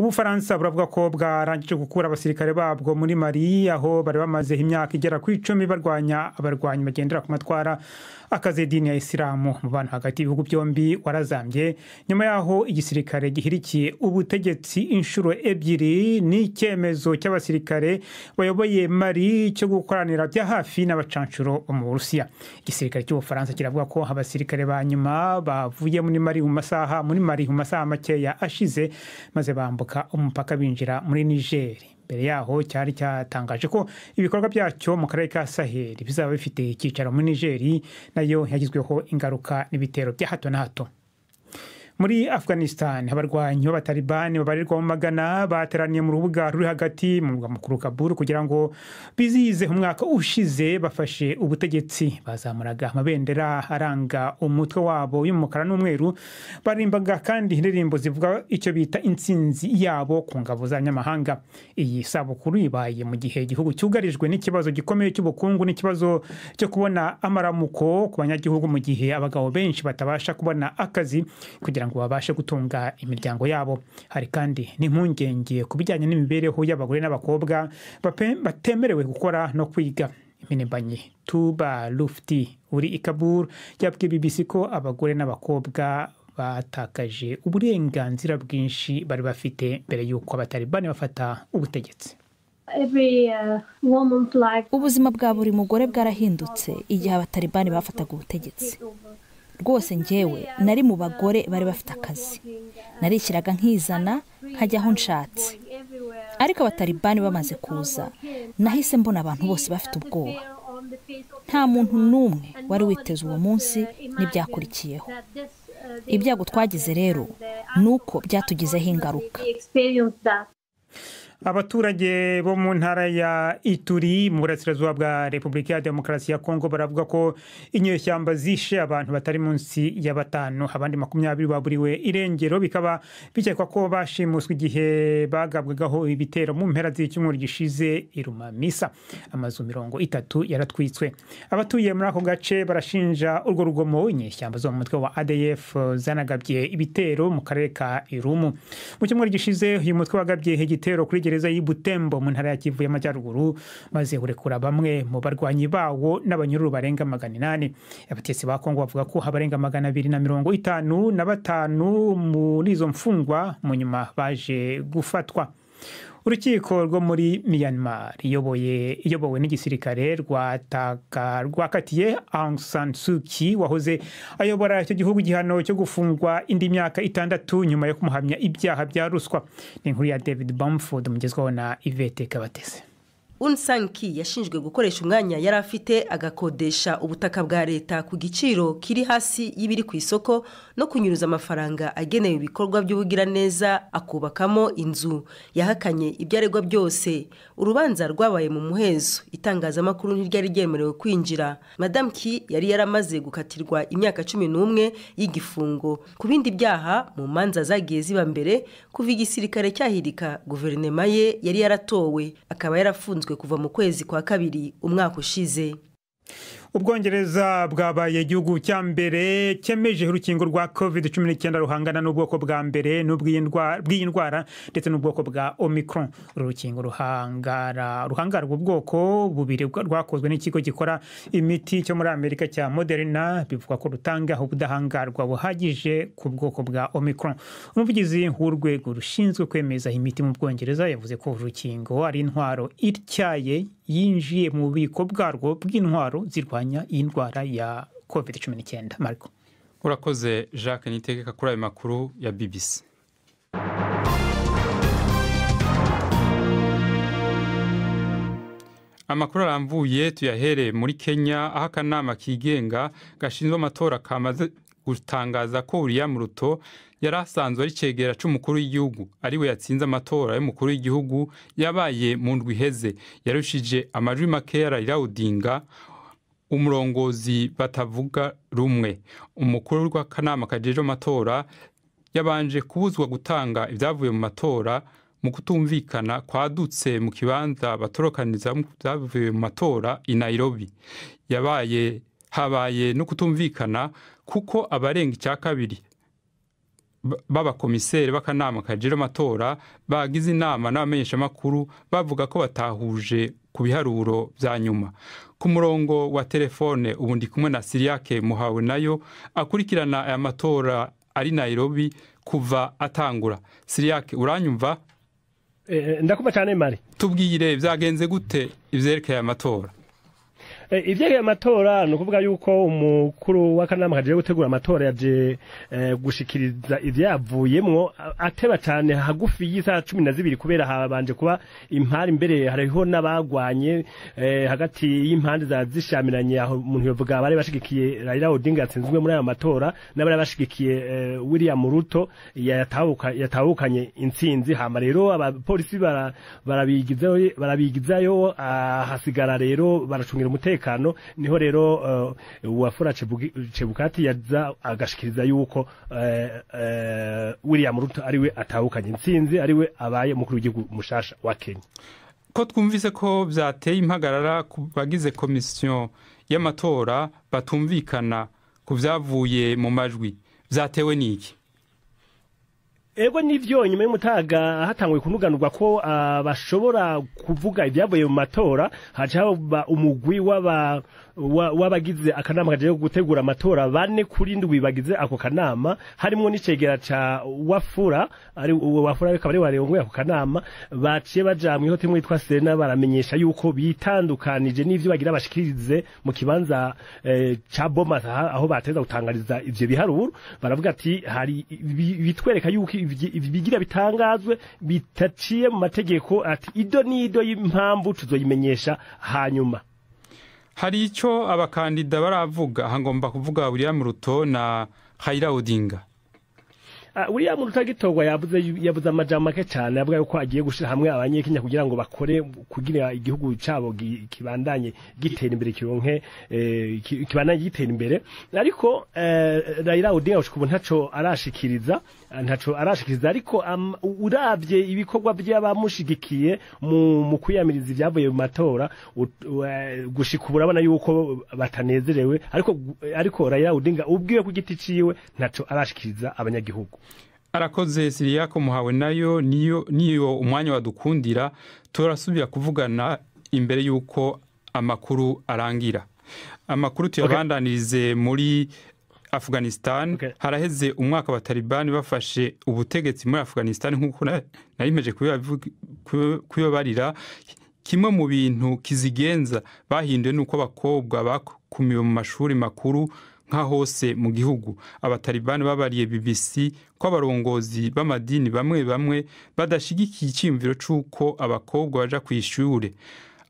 Ubufaransa buravuga ko bwarangije gukura abasirikare babwo muri Mali aho bari bamaze imyaka igera ku 10 barwanya abarwanyi bagendera ku matwara akaze dini ya Islamu mu bantu hagati y'ibihugu byombi warazambye nyuma yaho igisirikare gihirikiye ubutegetsi inshuro ebyiri n'icyemezo cy'abasirikare bayoboye Mali cyo gukoranira bya hafi n'abacancuro mu Burusiya. Igisirikare cy'Ubufaransa kiravuga ko abasirikare ba nyuma bavuye muri Mali mu masaha makeya ashize maze bambuka umupaka binjira muri Niger. Mbere yaho cyari cyatangaje ko ibikorwa byacyo mu karere ka Sahel bizaba bifite icyicaro muri Niger, nayo yagizweho ingaruka n'ibitero bya hato na hato. Muri Afghanistan abarwanyi b'abatalibani babarirwa mu magana bateraniye mu rubuga ruri hagati mu murwa mukuru Kabul kugira ngo bizihize umwaka ushize bafashe ubutegetsi. Bazamuraga amabendera aranga umutwe wabo y'umukara n'umweru, barimbaga kandi indirimbo zivuga icyo bita intsinzi yabo ku ngabo z'abanyamahanga. Iyi sabukuru ibaye mu gihe igihugu cyugarijwe n'ikibazo gikomeye cy'ubukungu n'ikibazo cyo kubona amaramuko ku banyagihugu, mu gihe abagabo benshi batabasha kubona akazi kugira ngo babashe gutunga imiryango yabo. Hari kandi n'impungenge ku bijyanye n'imibereho y'abagore n'abakobwa batemerewe gukora no kwiga. Iminebanye Tuba Lufti uri i Kabul yabwiye BBC ko abagore n'abakobwa batakaje uburenganzira bwinshi bari bafite mbere y'uko abatalibani bafata ubutegetsi. Ubuzima bwa buri mugore bwarahindutse igihe abatalibani bafataga ubutegetsi. Rwose njyewe nari mu bagore bari bafite akazi, narishyiraga nkizana nkajya aho nshatse, ariko abatalibani bamaze kuza nahise mbona abantu bose bafite ubwoba. Nta muntu n'umwe wari witeze uwo munsi n'ibyakurikiyeho. Ibyago twagize rero nuko byatugizeho ingaruka. Abaturage bo mu ntara ya Ituri mu burasirazuba bwa Repubulika ya Demokarasi ya Kongo baravuga ko inyeshyamba zishe abantu batari munsi ya 5, abandi 20 baburiwe irengero, bikaba bikekwa ko bashimuswe igihe bagabwagaho ibitero mu mpera z'icyumweru gishize i Rumamisa. Amazu 30 yaratwitswe. Abatuye muri ako gace barashinja urwo rugomo inyeshyamba zo mu mutwe wa ADF zanagabye ibitero mu karere ka Irumu. Mu cyumweru gishize uyu mutwe wagabye igitero kuri gereza y'Ibutembo mu ntara ya Kivu y'Amajyaruguru, maze urekura bamwe mu barwanyi bawo n'abanyururu barenga 800. Abatetsi ba Kongo bavuga ko abarenga 255 muri izo mfungwa mu nyuma baje gufatwa. Urukiko rwo muri Myanmar iyobowe n'igisirikare rwakatiye Aung San Suu Kyi wahoze ayobora icyo gihugu igihano cyo gufungwa indi myaka 6 nyuma yo kumuhamya ibyaha bya ruswa. Ni inkuru ya David Bamford mugezwaho na Yvette Kabatese. Aung San Suu Kyi yashinjwe gukoresha umwanya yari afite agakodesha ubutaka bwa leta ku giciro kiri hasi y'ibiri ku isoko no kunyuruza amafaranga agenewe ibikorwa by'ubugiraneza akubakamo inzu. Yahakanye ibyaregwa byose. Urubanza rwabaye mu muhezo, itangazamakuru ntiryari ryemerewe kwinjira. Madame Kyi yari yaramaze gukatirwa imyaka 11 y'igifungo ku bindi byaha mu manza zagiye ziba mbere kuva igisirikare cyahirika guverinoma ye yari yaratowe, akaba yarafunzwe kuva mu kwezi kwa kabiri umwaka ushize. Ubwongereza bwabaye igihugu cya mbere cyemeje urukingo rwa COVID-19 ruhangana n'ubwoko bwa mbere bw'indwara ndetse n'ubwoko bwa Omicron. Urukingo ruhangara ubwoko bubiri rwakozwe n'ikigo gikora imiti cyo muri Amerika cya Moderna, bivuga ko rutanga ubudahangarwa buhagije ku bwoko bwa Omicron. Umuvugizi w'urwego rushinzwe kwemeza imiti mu Bwongereza yavuze ko urukingo ari intwaro ityaye yinjiye mu bubiko bwarwo bw'intwaro zirwanya iyi ndwara ya COVID-19. Marco, urakoze Jacques Nitegeka kuri ayo makuru ya BBC. Amakuru arambuye tuyahere muri Kenya, aho akanama kigenga gashinzwe amatora kamaze gutangaza ko William Ruto yari asanzwe ari cegera c'umukuru w'igihugu ariwe yatsinze amatora y'umukuru w'igihugu yabaye mu ndwi iheze. Yarushije amajwi make ya Raila Odinga, umurongozi batavuga rumwe. Umukuru w'akanama kajeje amatora yabanje kubuzwa gutanga ibyavuye mu matora mu kutumvikana kwadutse mu kibanza batorokaniza byavuye mu matora i Nairobi. Habaye no kutumvikana kuko abarenga icya kabiri b'abakomiseri b'akanama kajejwe amatora bagize inama n'abamenyeshamakuru bavuga ko batahuje ku biharuro vya nyuma. Ku murongo wa telefone ubu ndi kumwe na Siriake Muhawe nayo akurikirana aya matora ari Nairobi kuva atangura. Siriake, uranyumva? Ndakumva cyane Mari. Tubwire vyagenze gute ivyerekeye amatora? Ivyerekeye amatora no kuvuga yuko umukuru w'akanama kaje gutegura amatora yaje gushikiriza ivyavuyemwo ateba cyane hagufi y'isa 12 kubera habanje kuba impari imbere hariho n'abagwanye hagati y'impande za zishamiranye aho umuntu yovuga bari bashigikiye Raila Odinga atsinzwe muri aya matora n'abari bashigikiye William Ruto yatahukanye intsinzi hama rero abapolisi barabigizayo hasigara rero baracungira umutekano niho rero Wafula Chebukati yaza agashikiriza yuko William Ruto ariwe atahukanye intsinzi ariwe abaye mukuru w'igihugu mushasha wa Kenya. Ko twumvise ko vyateye impagarara bagize komisiyo y'amatora batumvikana ku vyavuye mu majwi vyatewe niki? Ego nivyo nyuma y'umutaga hatangwe kunuganurwa ko bashobora kuvuga ibyavuye mu matora hacaho umugwi w'abagize akanama kaje gutegura amatora 4 kuri 7 bagize ako kanama harimo n'icegera ca Wafula bikaba ari warenguye ako kanama baciye baja mu hotel mwitwa Serena baramenyesha yuko bitandukanije n'ivyo bagira bashikirize mu kibanza ca Bomas aho bateza gutangariza ivyo biharuro baravuga ati hari bitwereka yuko bigira bitangazwe bitaciye mu mategeko ati ido nido y'impamvu tuzoyimenyesha hanyuma. Hari ico abakandida baravuga hangomba kuvuga William Ruto na Raila Odinga. William Ruto gitogwa yavuze amajambo make cyane avuga yuko agiye gushira hamwe abanyekenya kugira ngo bakore kugira igihugu cabo kibandanye gitera imbere kironke kibandanye gitera imbere ariko Raila Odinga ushikubu ntaco arashikiriza ariko uravye ibikorwa by'abamushigikiye mu kwiyamiriza ibyavuye mu matora gushikubura abana yuko batanezerewe ariko Raila Odinga ubwiwe ku giti ciwe ntaco arashikiriza abanyagihugu. Arakoze Siriake Muhawe nayo niyo umwanya wadukundira turasubira kuvugana imbere yuko amakuru arangira. Amakuru tuyabandanirize muri Afghanistan. Haraheze umwaka wa Taliban bafashe ubutegetsi muri Afghanistan nkuko narimeje kuyobarira kimwe mu bintu kizigenza bahinduye nuko abakobwa bakumiwe mu mashuri makuru nka hose mu gihugu. Abatalibani babariye BBC ko abarongozi b'amadini bamwe badashigikiye icyimviro c'uko abakobwa baja kw'ishure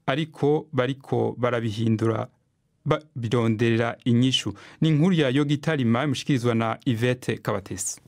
ariko bariko barabihindura bironderera inyishu. Ni inkuru ya Yogitarima mushikirizwa na Yvette Kabatesi.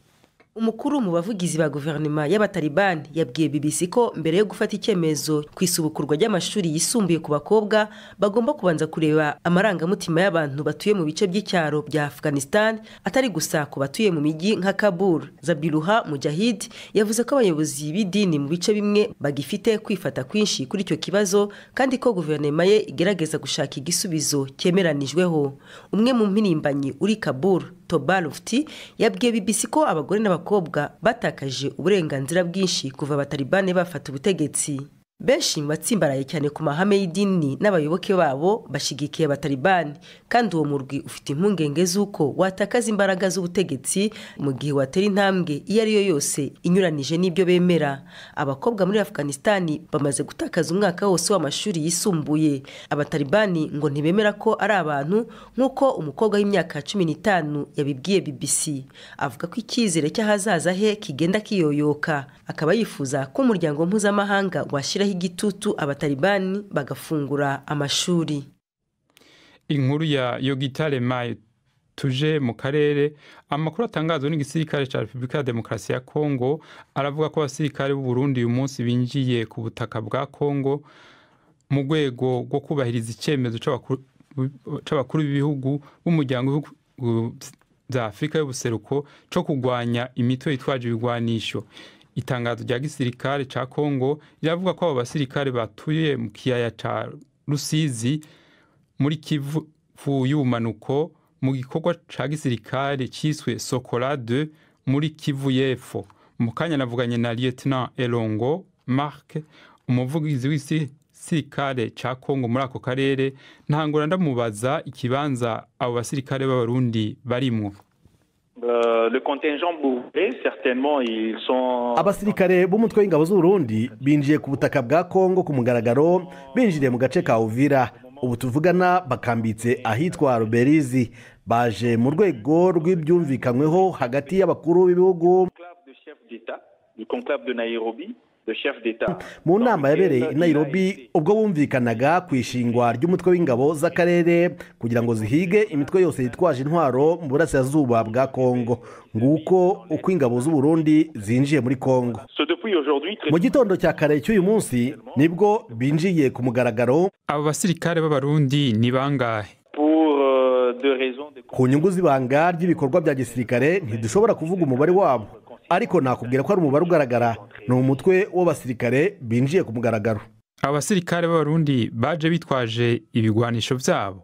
Umukuru mu bavugizi ba guverinoma y'abatalibani yabwiye BBC ko mbere yo gufata icyemezo kwisubukurwa ry'amashuri yisumbuye ku bakobwa bagomba kubanza kureba amarangamutima y'abantu batuye mu bice by'icyaro bya Afghanistan atari gusa ku batuye mu miji nka Kabul. Zabiruha Mujahid yavuze ko abayobozi b'idini mu bice bimwe bagifite kwifata kwinshi kuri icyo kibazo kandi ko guverinoma ye igerageza gushaka igisubizo cyemeranijweho. Umwe mu mpirimbanyi uri Kabul Tobalufti yabwiye BBC ko abagore n'abakobwa batakaje uburenganzira bwinshi kuva abatalibani bafata ubutegetsi. Benshi batsimbaraye cyane ku mahame y'idini n'abayoboke babo bashigikiye abatalibani kandi uwo murwi ufite impungenge z'uko watakaza imbaraga z'ubutegetsi mu gihe watera intambwe iyo ari yo yose inyuranije n'ibyo bemera. Abakobwa muri Afghanistan bamaze gutakaza umwaka wose w'amashuri yisumbuye. Abatalibani ngo ntibemera ko ari abantu nk'uko umukobwa w'imyaka 15 yabibwiye BBC. Avuga ko icyizere cy'ahazaza he kigenda kiyoyoka, akaba yifuza ko umuryango mpuzamahanga washyiraho igitutu abatalibani bagafungura amashuri. Inkuru ya Yogitarema tuje mu karere. Amakuru atangazwa n'igisirikare ca Republika ya Demokarasi ya Kongo aravuga ko abasirikare b'u Burundi uyu munsi binjiye ku butaka bwa Kongo mu rwego rwo kubahiriza icyemezo c'abakuru b'ibihugu b'umuryango bya Afrika y'ubuseruko cyo kugwanya imitwe yitwaje ibigwanisho. Itangazo rya gisirikare ca Kongo riravuga ko abo basirikare batuye mu kiyaya ca Rusizi muri Kivu y'ubumanuko mu gikorwa ca gisirikare ciswe Sokola 2 muri Kivu y'Epfo. Mu kanya navuganye na Lieutenant Elongo Marc, umuvugizi w'igisirikare ca Kongo muri ako karere, ntangura ndamubaza ikibanza abo basirikare b'abarundi barimwo. Le contingent burundais, certainement ils sont... Abasirikare b'umutwe w'ingabo z'Uburundi binjiye ku butaka bwa Kongo ku mugaragaro, binjiriye mu gace ka Uvira. Ubu tuvugana bakambitse ahitwa Ruberizi, baje mu rwego rw'ibyumvikanyweho hagati y'abakuru b'ibihugu du conclave de Nairobi, le chef d'État. Mu nama yabereye i Nairobi ubwo bumvikanaga ku ishingwa ry'umutwe w'ingabo z'akarere kugira ngo zihige imitwe yose yitwaje intwaro mu burasirazuba bwa Kongo. Nguko uko ingabo z'Uburundi zinjiye muri Kongo. Mu gitondo cya kare cy'uyu munsi nibwo binjiye ku mugaragaro. Abo basirikare b'abarundi ni bangahe? Ku nyungu z'ibanga ry'ibikorwa bya gisirikare ntidushobora kuvuga umubare wabo, ariko nakubwira ko ari umubare ugaragara. Ni umutwe w'abasirikare binjiye ku mugaragaro. Abo basirikare b'abarundi baje bitwaje ibigwanisho vyabo.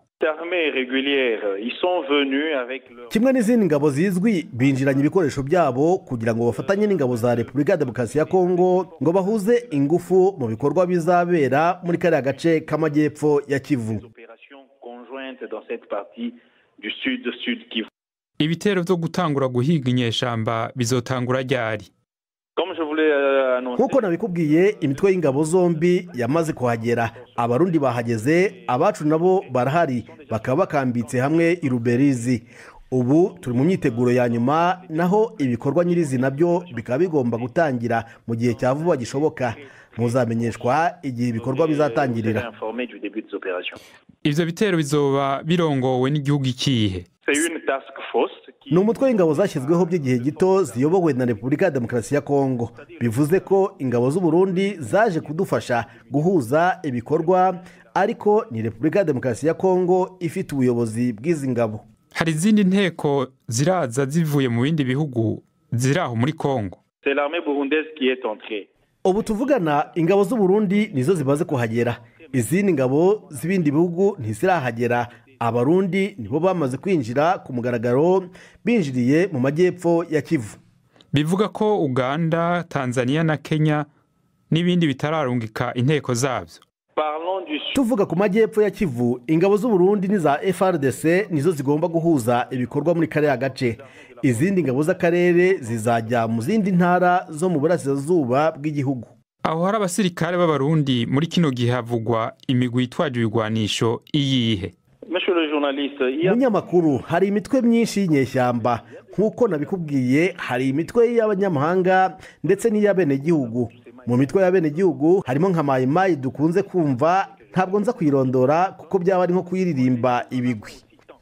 Kimwe n'izindi ngabo zizwi binjiranye ibikoresho byabo kugira ngo bafatanye n'ingabo za Repubulika ya Demokarasi ya Kongo ngo bahuze ingufu mu bikorwa bizabera muri kariya gace k'amajyepfo ya Kivu. Ibitero vyo gutangura guhiga inyeshamba bizotangura ryari? Nkuko nabikubwiye, imitwe y'ingabo zombi yamaze kuhagera. Abarundi bahageze, abacu nabo barahari, bakaba bakambitse hamwe i Ruberizi. Ubu turi mu myiteguro ya nyuma, naho ibikorwa nyirizi nabyo bikaba bigomba gutangira mu gihe cya vuba gishoboka. Muzamenyeshwa igihe ibikorwa bizatangirira. Ivyo bitero bizoba birongowe n'igihugu ikihe? Ni umutwe w'ingabo zashyizweho by'igihe gito ziyobowe na Repubulika ya Demokarasi ya Kongo. Bivuze ko ingabo z'Uburundi zaje kudufasha guhuza ibikorwa, ariko ni Repubulika ya Demokarasi ya Kongo ifite ubuyobozi bw'izi ngabo. Hari izindi nteko ziraza zivuye mu bindi bihugu ziraho muri Kongo? Ubu tuvugana ingabo z'Uburundi nizo zimaze kuhagera. Izindi ngabo z'ibindi bihugu ntizirahagera. Abarundi nibo bamaze kwinjira ku mugaragaro, binjiriye mu majyepfo ya Kivu. Bivuga ko Uganda, Tanzania na Kenya n'ibindi bitararungika inteko zabyo. Tuvuga ku majyepfo ya Kivu, ingabo z'Uburundi n'iza FARDC nizo zigomba guhuza ibikorwa muri kariya gace. Izindi ngabo z'akarere zizajya mu zindi ntara zo mu burasirazuba bw'igihugu. Aho hari abasirikare b'abarundi muri kino gihe havugwa imigwi yitwaje ibigwanisho iyihe? Munyamakuru, hari imitwe myinshi y'inyeshyamba. Nk'uko nabikubwiye, hari imitwe y'abanyamahanga ndetse n'iy'abenegihugu. Mu mitwe y'abenegihugu harimo nka Mai Mai dukunze kumva, ntabwo nza kuyirondora kuko byaba ari nko kuyiririmba ibigwi.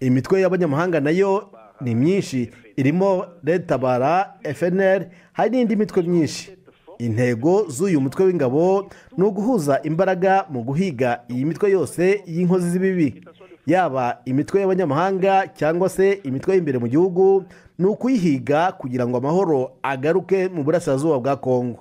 Imitwe y'abanyamahanga nayo ni myinshi, irimo Red Tabara, FNL, hari n'indi mitwe myinshi. Intego z'uyu mutwe w'ingabo ni uguhuza imbaraga mu guhiga iyi mitwe yose y'inkozi z'ibibi, yaba imitwe y'abanyamahanga cyangwa se imitwe y'imbere mu gihugu, ni ukuyihiga kugira ngo amahoro agaruke mu burasirazuba bwa Kongo.